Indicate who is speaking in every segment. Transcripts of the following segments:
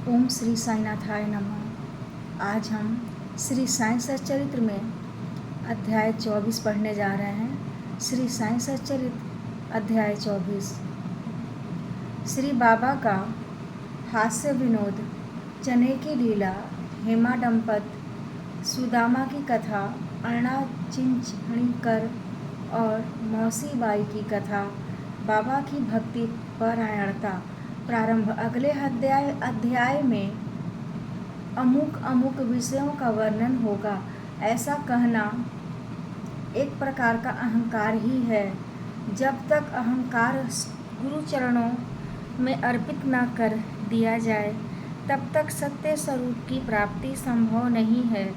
Speaker 1: ओम श्री साईनाथाय नमः। आज हम श्री साईं सच्चरित्र में अध्याय 24 पढ़ने जा रहे हैं। श्री साईं सच्चरित्र अध्याय 24। श्री बाबा का हास्य विनोद, चने की लीला, हेमा दंपत, सुदामा की कथा, अर्णा चिंचणीकर और मौसी बाई की कथा, बाबा की भक्ति परायणता प्रारंभ। अगले अध्याय में अमुक विषयों का वर्णन होगा। ऐसा कहना एक प्रकार का अहंकार ही है। जब तक अहंकार गुरु चरणों में अर्पित न कर दिया जाए तब तक सत्य स्वरूप की प्राप्ति संभव नहीं है।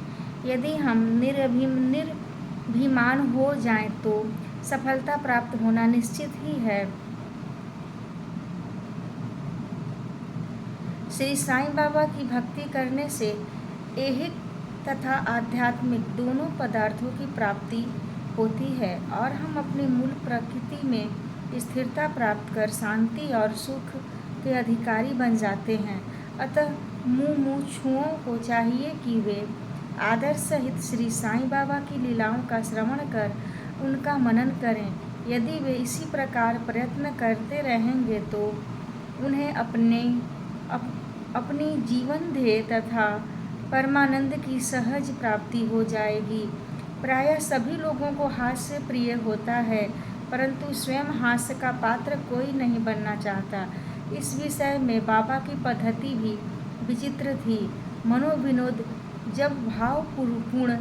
Speaker 1: यदि हम निर्भिमान हो जाएं तो सफलता प्राप्त होना निश्चित ही है। श्री साईं बाबा की भक्ति करने से ऐहिक तथा आध्यात्मिक दोनों पदार्थों की प्राप्ति होती है और हम अपनी मूल प्रकृति में स्थिरता प्राप्त कर शांति और सुख के अधिकारी बन जाते हैं। अतः मुमुक्षुओं को चाहिए कि वे आदर सहित श्री साईं बाबा की लीलाओं का श्रवण कर उनका मनन करें। यदि वे इसी प्रकार प्रयत्न करते रहेंगे तो उन्हें अपनी जीवन ध्येय तथा परमानंद की सहज प्राप्ति हो जाएगी। प्रायः सभी लोगों को हास्य प्रिय होता है, परंतु स्वयं हास्य का पात्र कोई नहीं बनना चाहता। इस विषय में बाबा की पद्धति भी विचित्र थी। मनोविनोद जब भावपूर्ण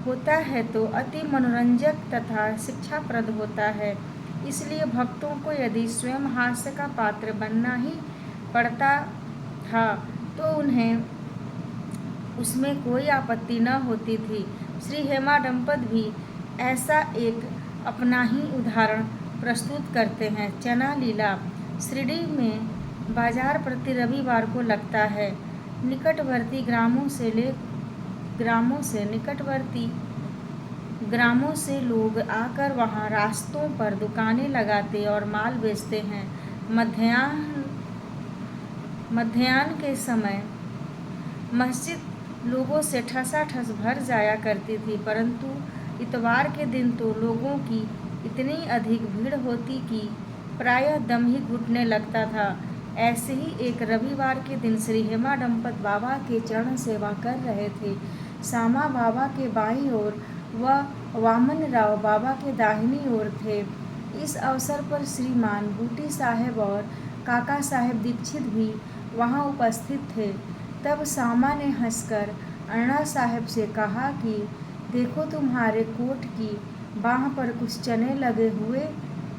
Speaker 1: होता है तो अति मनोरंजक तथा शिक्षाप्रद होता है। इसलिए भक्तों को यदि स्वयं हास्य का पात्र बनना ही पड़ता था तो उन्हें उसमें कोई आपत्ति न होती थी। श्री हेमा दंपत भी ऐसा एक अपना ही उदाहरण प्रस्तुत करते हैं। चना लीला शिरडी में बाजार प्रति रविवार को लगता है। निकटवर्ती ग्रामों से लोग आकर वहां रास्तों पर दुकानें लगाते और माल बेचते हैं। मध्याह्न के समय मस्जिद लोगों से ठसाठस भर जाया करती थी, परंतु इतवार के दिन तो लोगों की इतनी अधिक भीड़ होती कि प्रायः दम ही घुटने लगता था। ऐसे ही एक रविवार के दिन श्री हेमा दंपत बाबा के चरण सेवा कर रहे थे। श्यामा बाबा के बाईं ओर व वामन राव बाबा के दाहिनी ओर थे। इस अवसर पर श्रीमान बूटी साहेब और काका साहेब दीक्षित भी वहां उपस्थित थे। तब श्यामा ने हंसकर अर्णा साहेब से कहा कि देखो, तुम्हारे कोट की बाह पर कुछ चने लगे हुए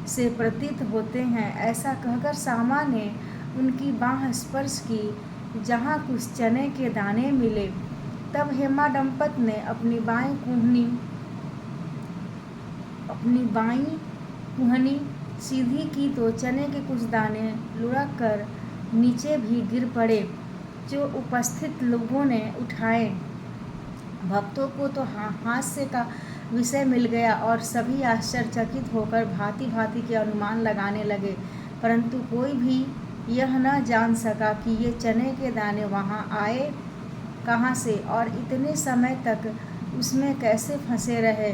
Speaker 1: से प्रतीत होते हैं। ऐसा कहकर श्यामा ने उनकी बाह स्पर्श की जहाँ कुछ चने के दाने मिले। तब हेमा दंपत ने अपनी बाईं कुहनी सीधी की तो चने के कुछ दाने लुढ़क कर नीचे भी गिर पड़े, जो उपस्थित लोगों ने उठाए। भक्तों को तो हास्य का विषय मिल गया और सभी आश्चर्यचकित होकर भांति भांति के अनुमान लगाने लगे, परंतु कोई भी यह न जान सका कि ये चने के दाने वहां आए कहाँ से और इतने समय तक उसमें कैसे फंसे रहे।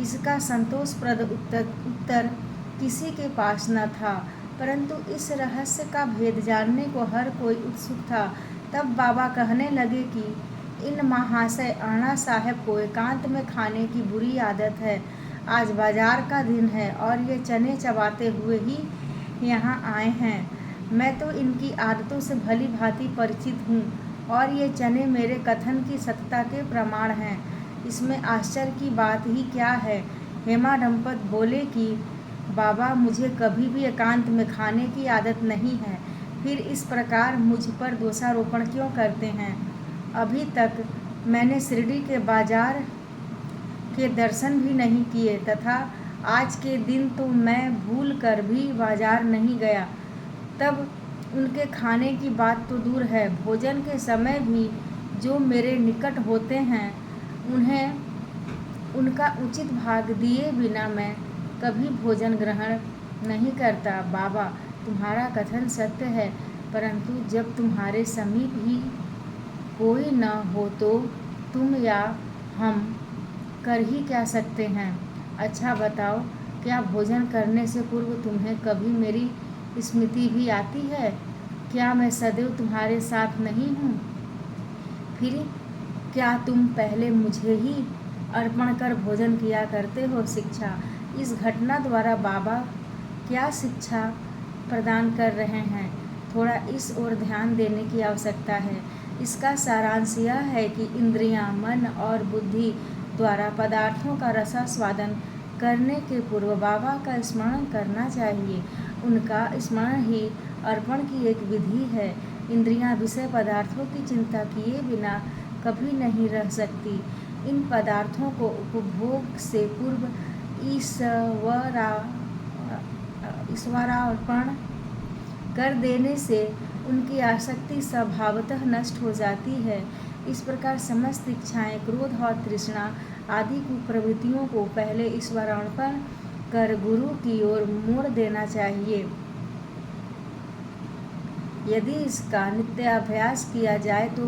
Speaker 1: इसका संतोषप्रद उत्तर किसी के पास न था, परंतु इस रहस्य का भेद जानने को हर कोई उत्सुक था। तब बाबा कहने लगे कि इन महाशय अर्णा साहेब को एकांत में खाने की बुरी आदत है। आज बाजार का दिन है और ये चने चबाते हुए ही यहाँ आए हैं। मैं तो इनकी आदतों से भली भांति परिचित हूँ और ये चने मेरे कथन की सत्यता के प्रमाण हैं। इसमें आश्चर्य की बात ही क्या है। हेमा दंपत बोले कि बाबा, मुझे कभी भी एकांत में खाने की आदत नहीं है, फिर इस प्रकार मुझ पर दोषारोपण क्यों करते हैं। अभी तक मैंने शिरडी के बाजार के दर्शन भी नहीं किए तथा आज के दिन तो मैं भूल कर भी बाजार नहीं गया। तब उनके खाने की बात तो दूर है, भोजन के समय भी जो मेरे निकट होते हैं उन्हें उनका उचित भाग दिए बिना मैं कभी भोजन ग्रहण नहीं करता। बाबा, तुम्हारा कथन सत्य है, परंतु जब तुम्हारे समीप ही कोई न हो तो तुम या हम कर ही क्या सकते हैं। अच्छा बताओ, क्या भोजन करने से पूर्व तुम्हें कभी मेरी स्मृति भी आती है? क्या मैं सदैव तुम्हारे साथ नहीं हूँ? फिर क्या तुम पहले मुझे ही अर्पण कर भोजन किया करते हो? शिक्षा। इस घटना द्वारा बाबा क्या शिक्षा प्रदान कर रहे हैं, थोड़ा इस ओर ध्यान देने की आवश्यकता है। इसका सारांश यह है कि इंद्रियां, मन और बुद्धि द्वारा पदार्थों का रसास्वादन करने के पूर्व बाबा का स्मरण करना चाहिए। उनका स्मरण ही अर्पण की एक विधि है। इंद्रियां विषय पदार्थों की चिंता किए बिना कभी नहीं रह सकती। इन पदार्थों को उपभोग से पूर्व ईश्वरार्पण कर देने से उनकी आसक्ति स्वभावतः नष्ट हो जाती है। इस प्रकार समस्त इच्छाएं, क्रोध और तृष्णा आदि कुप्रवृत्तियों को पहले ईश्वरार्पण कर गुरु की ओर मोड़ देना चाहिए। यदि इसका नित्याभ्यास किया जाए तो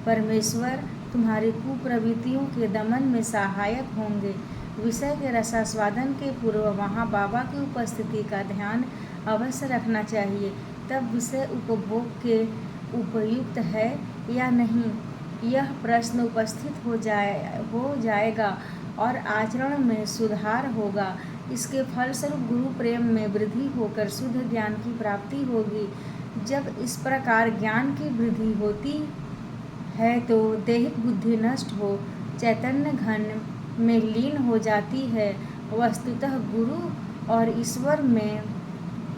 Speaker 1: परमेश्वर तुम्हारी कुप्रवृत्तियों के दमन में सहायक होंगे। विषय के रसास्वादन के पूर्व वहाँ बाबा की उपस्थिति का ध्यान अवश्य रखना चाहिए। तब विषय उपभोग के उपयुक्त है या नहीं, यह प्रश्न उपस्थित हो जाएगा और आचरण में सुधार होगा। इसके फलस्वरूप गुरु प्रेम में वृद्धि होकर शुद्ध ज्ञान की प्राप्ति होगी। जब इस प्रकार ज्ञान की वृद्धि होती है तो दैहिक बुद्धि नष्ट हो चैतन्य घन में लीन हो जाती है। वस्तुतः गुरु और ईश्वर में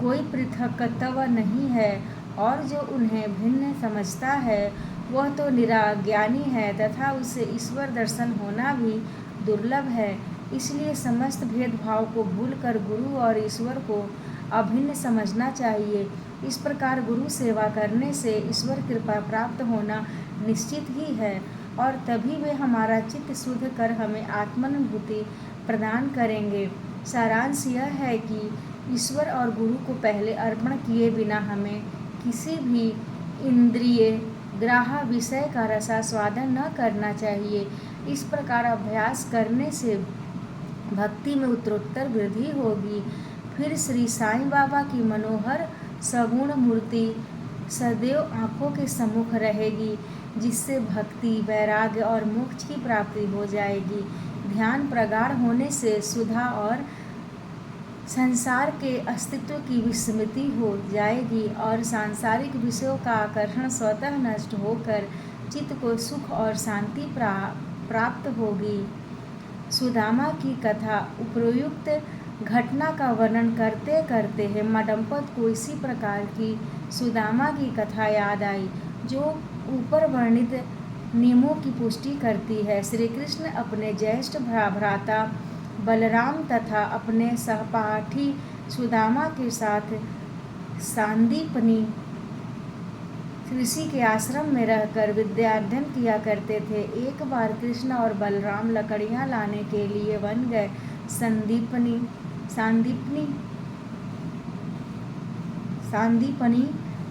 Speaker 1: कोई पृथकत्व नहीं है, और जो उन्हें भिन्न समझता है वह तो निराज्ञानी है तथा उसे ईश्वर दर्शन होना भी दुर्लभ है। इसलिए समस्त भेदभाव को भूलकर गुरु और ईश्वर को अभिन्न समझना चाहिए। इस प्रकार गुरु सेवा करने से ईश्वर कृपा प्राप्त होना निश्चित ही है, और तभी वे हमारा चित्त शुद्ध कर हमें आत्मानुभूति प्रदान करेंगे। सारांश यह है कि ईश्वर और गुरु को पहले अर्पण किए बिना हमें किसी भी इंद्रिय ग्राह्य विषय का रसास्वादन न करना चाहिए। इस प्रकार अभ्यास करने से भक्ति में उत्तरोत्तर वृद्धि होगी। फिर श्री साईं बाबा की मनोहर सगुण मूर्ति सदैव आँखों के सम्मुख रहेगी, जिससे भक्ति, वैराग्य और मोक्ष की प्राप्ति हो जाएगी। ध्यान प्रगाढ़ होने से सुधा और संसार के अस्तित्व की विस्मृति हो जाएगी और सांसारिक विषयों का आकर्षण स्वतः नष्ट होकर चित्त को सुख और शांति प्राप्त होगी। सुदामा की कथा। उपर्युक्त घटना का वर्णन करते करते हेमाडंपत को इसी प्रकार की सुदामा की कथा याद आई, जो ऊपर वर्णित नियमों की पुष्टि करती है। श्री कृष्ण अपने ज्येष्ठ भ्राता बलराम तथा अपने सहपाठी सुदामा के साथ सांदीपनी ऋषि के आश्रम में रहकर विद्याध्ययन किया करते थे। एक बार कृष्ण और बलराम लकड़ियां लाने के लिए वन गए। सांदीपनी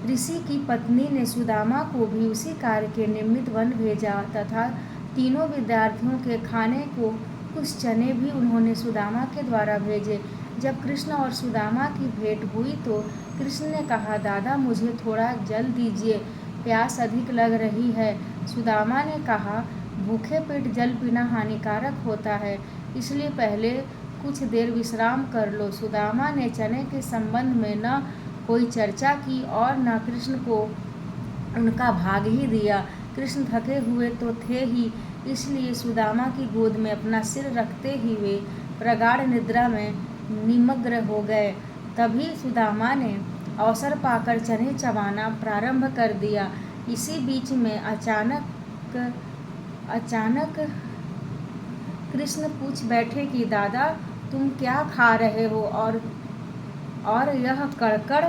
Speaker 1: ऋषि की पत्नी ने सुदामा को भी उसी कार्य के निमित्त वन भेजा तथा तीनों विद्यार्थियों के खाने को कुछ चने भी उन्होंने सुदामा के द्वारा भेजे। जब कृष्ण और सुदामा की भेंट हुई तो कृष्ण ने कहा, दादा मुझे थोड़ा जल दीजिए, प्यास अधिक लग रही है। सुदामा ने कहा, भूखे पेट जल पीना हानिकारक होता है, इसलिए पहले कुछ देर विश्राम कर लो। सुदामा ने चने के संबंध में न कोई चर्चा की और न कृष्ण को उनका भाग ही दिया। कृष्ण थके हुए तो थे ही, इसलिए सुदामा की गोद में अपना सिर रखते ही वे प्रगाढ़ निद्रा में निमग्न हो गए। तभी सुदामा ने अवसर पाकर चने चबाना प्रारंभ कर दिया। इसी बीच में अचानक कृष्ण पूछ बैठे कि दादा तुम क्या खा रहे हो और यह कड़कड़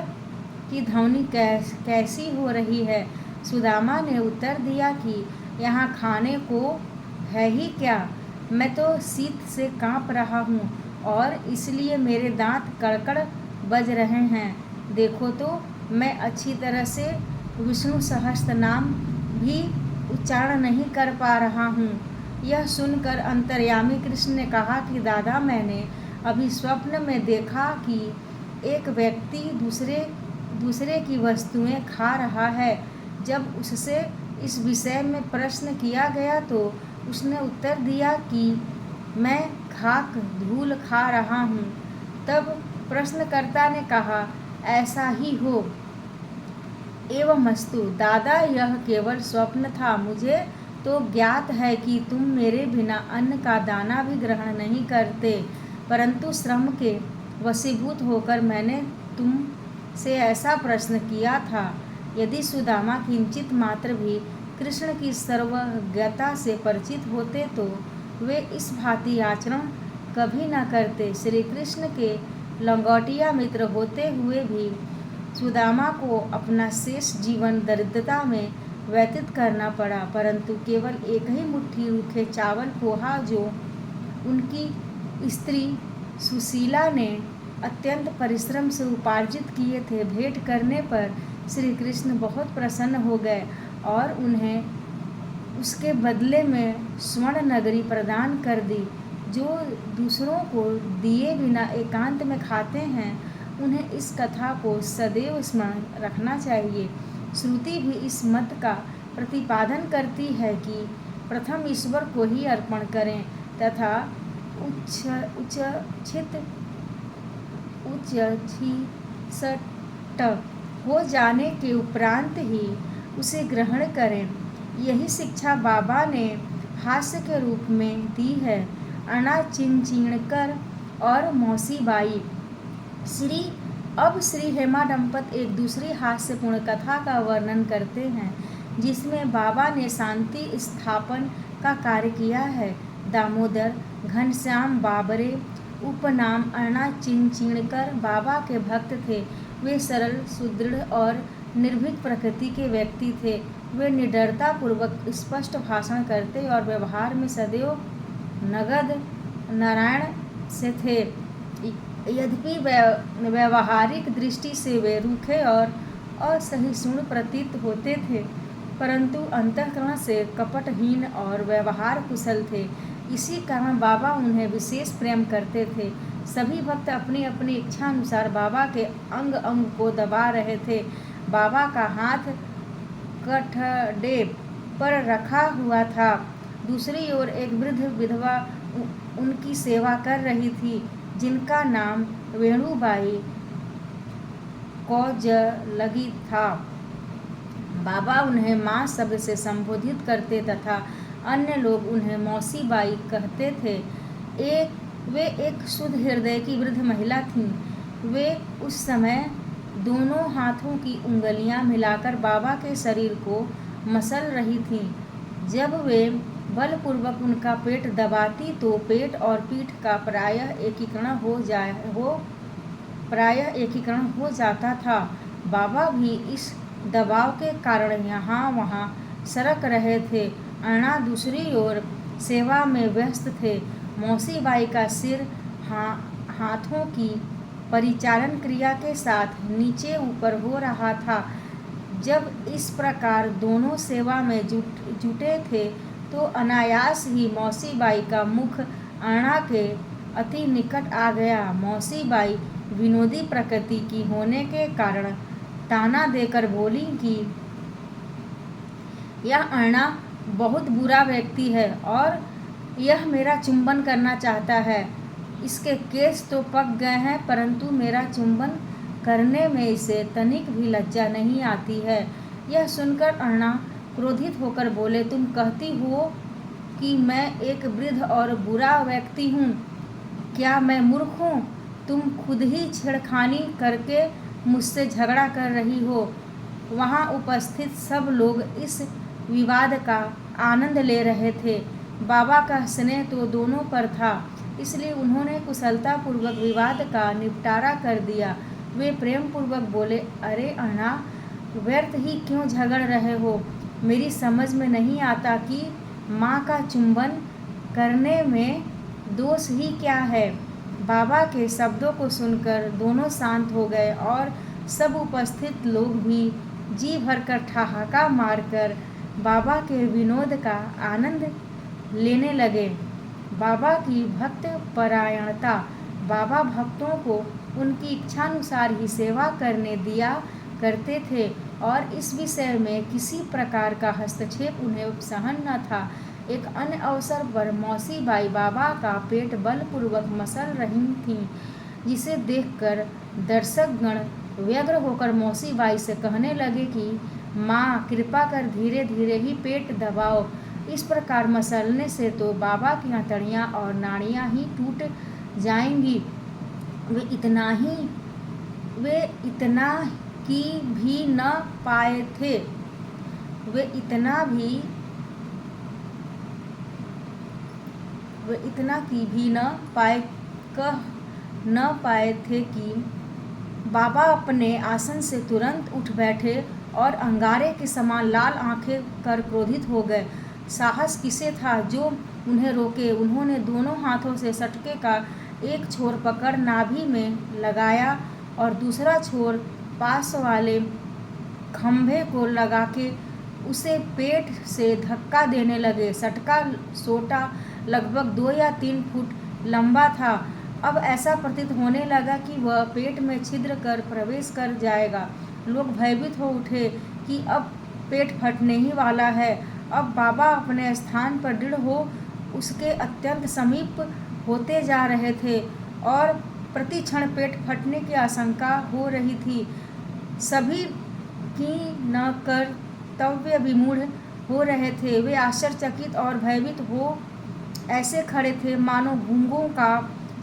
Speaker 1: की ध्वनि कैसी हो रही है। सुदामा ने उत्तर दिया कि यहाँ खाने को है ही क्या, मैं तो शीत से काँप रहा हूँ और इसलिए मेरे दांत कड़कड़ बज रहे हैं। देखो तो मैं अच्छी तरह से विष्णु सहस्त्र नाम भी उच्चारण नहीं कर पा रहा हूँ। यह सुनकर अंतर्यामी कृष्ण ने कहा कि दादा, मैंने अभी स्वप्न में देखा कि एक व्यक्ति दूसरे की वस्तुएं खा रहा है। जब उससे इस विषय में प्रश्न किया गया तो उसने उत्तर दिया कि मैं खाक धूल खा रहा हूँ। तब प्रश्नकर्ता ने कहा, ऐसा ही हो। एवमस्तु दादा, यह केवल स्वप्न था। मुझे तो ज्ञात है कि तुम मेरे बिना अन्न का दाना भी ग्रहण नहीं करते, परंतु श्रम के वशीभूत होकर मैंने तुमसे ऐसा प्रश्न किया था। यदि सुदामा किंचित मात्र भी कृष्ण की सर्वज्ञता से परिचित होते तो वे इस भांति आचरण कभी न करते। श्री कृष्ण के लंगोटिया मित्र होते हुए भी सुदामा को अपना शेष जीवन दरिद्रता में व्यतीत करना पड़ा, परंतु केवल एक ही मुट्ठी रूखे चावल पोहा जो उनकी स्त्री सुशीला ने अत्यंत परिश्रम से उपार्जित किए थे, भेंट करने पर श्री कृष्ण बहुत प्रसन्न हो गए और उन्हें उसके बदले में स्वर्ण नगरी प्रदान कर दी। जो दूसरों को दिए बिना एकांत में खाते हैं, उन्हें इस कथा को सदैव स्मरण रखना चाहिए। श्रुति भी इस मत का प्रतिपादन करती है कि प्रथम ईश्वर को ही अर्पण करें तथा उच्चीसट हो जाने के उपरांत ही उसे ग्रहण करें। यही शिक्षा बाबा ने हास्य के रूप में दी है। अणा चिंचिणकर और मौसीबाई। श्री हेमा दंपत एक दूसरी हास्यपूर्ण कथा का वर्णन करते हैं, जिसमें बाबा ने शांति स्थापन का कार्य किया है। दामोदर घनश्याम बाबरे उपनाम अणा चिंचिणकर बाबा के भक्त थे। वे सरल, सुदृढ़ और निर्भीक प्रकृति के व्यक्ति थे। वे निडरता पूर्वक स्पष्ट भाषण करते और व्यवहार में सदैव नगद नारायण से थे। यद्यपि व्यवहारिक दृष्टि से वे रूखे और असहिष्णु प्रतीत होते थे, परंतु अंतःकरण से कपटहीन और व्यवहार कुशल थे। इसी कारण बाबा उन्हें विशेष प्रेम करते थे। सभी भक्त अपनी अपनी इच्छा अनुसार बाबा के अंग अंग को दबा रहे थे। बाबा का हाथ कठडे पर रखा हुआ था। दूसरी ओर एक वृद्ध विधवा उनकी सेवा कर रही थी, जिनका नाम वेणुबाई कौजलगी था। बाबा उन्हें माँ शब्द से संबोधित करते तथा अन्य लोग उन्हें मौसीबाई कहते थे। वे एक शुद्ध हृदय की वृद्ध महिला थीं। वे उस समय दोनों हाथों की उंगलियां मिलाकर बाबा के शरीर को मसल रही थीं। जब वे बलपूर्वक उनका पेट दबाती तो पेट और पीठ का प्रायः एकीकरण हो जाता था। बाबा भी इस दबाव के कारण यहाँ वहाँ सरक रहे थे। अणा दूसरी ओर सेवा में व्यस्त थे। मौसीबाई का सिर हाथों की परिचालन क्रिया के साथ नीचे ऊपर हो रहा था। जब इस प्रकार दोनों सेवा में जुटे थे तो अनायास ही मौसीबाई का मुख अणा के अति निकट आ गया। मौसीबाई विनोदी प्रकृति की होने के कारण ताना देकर बोली कि यह अणा बहुत बुरा व्यक्ति है और यह मेरा चुंबन करना चाहता है। इसके केश तो पक गए हैं, परंतु मेरा चुंबन करने में इसे तनिक भी लज्जा नहीं आती है। यह सुनकर अणा क्रोधित होकर बोले, तुम कहती हो कि मैं एक वृद्ध और बुरा व्यक्ति हूँ। क्या मैं मूर्ख हूँ? तुम खुद ही छेड़खानी करके मुझसे झगड़ा कर रही हो। वहाँ उपस्थित सब लोग इस विवाद का आनंद ले रहे थे। बाबा का स्नेह तो दोनों पर था, इसलिए उन्होंने कुशलतापूर्वक विवाद का निपटारा कर दिया। वे प्रेम पूर्वक बोले, अरे अणा, व्यर्थ ही क्यों झगड़ रहे हो? मेरी समझ में नहीं आता कि माँ का चुंबन करने में दोष ही क्या है। बाबा के शब्दों को सुनकर दोनों शांत हो गए और सब उपस्थित लोग भी जी भरकर ठहाका मारकर बाबा के विनोद का आनंद लेने लगे। बाबा की भक्त परायणता। बाबा भक्तों को उनकी इच्छानुसार ही सेवा करने दिया करते थे और इस विषय में किसी प्रकार का हस्तक्षेप उन्हें सहन न था। एक अन्य अवसर पर मौसी बाई बाबा का पेट बलपूर्वक मसल रही थीं, जिसे देखकर दर्शकगण व्यग्र होकर मौसी बाई से कहने लगे कि माँ, कृपा कर धीरे धीरे ही पेट दबाओ। इस प्रकार मसलने से तो बाबा की हथेलियाँ और नाड़ियाँ ही टूट जाएंगी। वे इतना की भी न पाए थे वे इतना की भी न पाए थे कि बाबा अपने आसन से तुरंत उठ बैठे और अंगारे के समान लाल आंखें कर क्रोधित हो गए। साहस किसे था जो उन्हें रोके। उन्होंने दोनों हाथों से सटके का एक छोर पकड़ नाभि में लगाया और दूसरा छोर पास वाले खंभे को लगा के उसे पेट से धक्का देने लगे। सटका सोटा लगभग 2 या 3 फुट लंबा था। अब ऐसा प्रतीत होने लगा कि वह पेट में छिद्र कर प्रवेश कर जाएगा। लोग भयभीत हो उठे कि अब पेट फटने ही वाला है। अब बाबा अपने स्थान पर दृढ़ हो उसके अत्यंत समीप होते जा रहे थे और प्रति क्षण पेट फटने की आशंका हो रही थी। सभी की न कर्तव्य विमूढ़ हो रहे थे। वे आश्चर्यचकित और भयभीत हो ऐसे खड़े थे मानो गूंगों का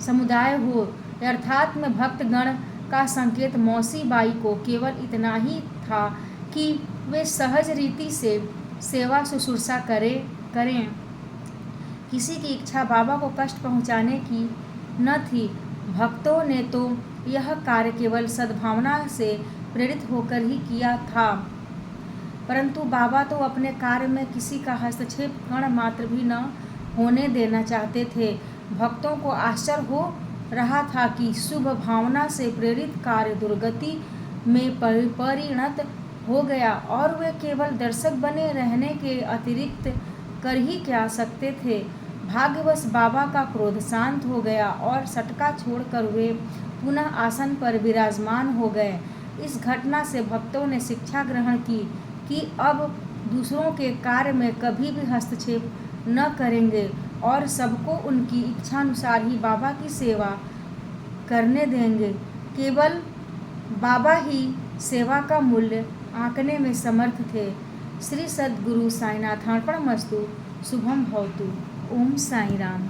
Speaker 1: समुदाय हो। अर्थात में भक्तगण का संकेत मौसी बाई को केवल इतना ही था कि वे सहज रीति से सेवा शुश्रूषा करें। किसी की इच्छा बाबा को कष्ट पहुंचाने की न थी। भक्तों ने तो यह कार्य केवल सद्भावना से प्रेरित होकर ही किया था, परंतु बाबा तो अपने कार्य में किसी का हस्तक्षेप कण मात्र भी न होने देना चाहते थे। भक्तों को आश्चर्य हो रहा था कि शुभ भावना से प्रेरित कार्य दुर्गति में परिणत हो गया और वे केवल दर्शक बने रहने के अतिरिक्त कर ही क्या सकते थे। भाग्यवश बाबा का क्रोध शांत हो गया और सटका छोड़कर वे पुनः आसन पर विराजमान हो गए। इस घटना से भक्तों ने शिक्षा ग्रहण की कि अब दूसरों के कार्य में कभी भी हस्तक्षेप न करेंगे और सबको उनकी इच्छानुसार ही बाबा की सेवा करने देंगे। केवल बाबा ही सेवा का मूल्य आंकने में समर्थ थे। श्री सद्गुरु साईनाथार्पणमस्तु। शुभम भवतु। ओम साई राम।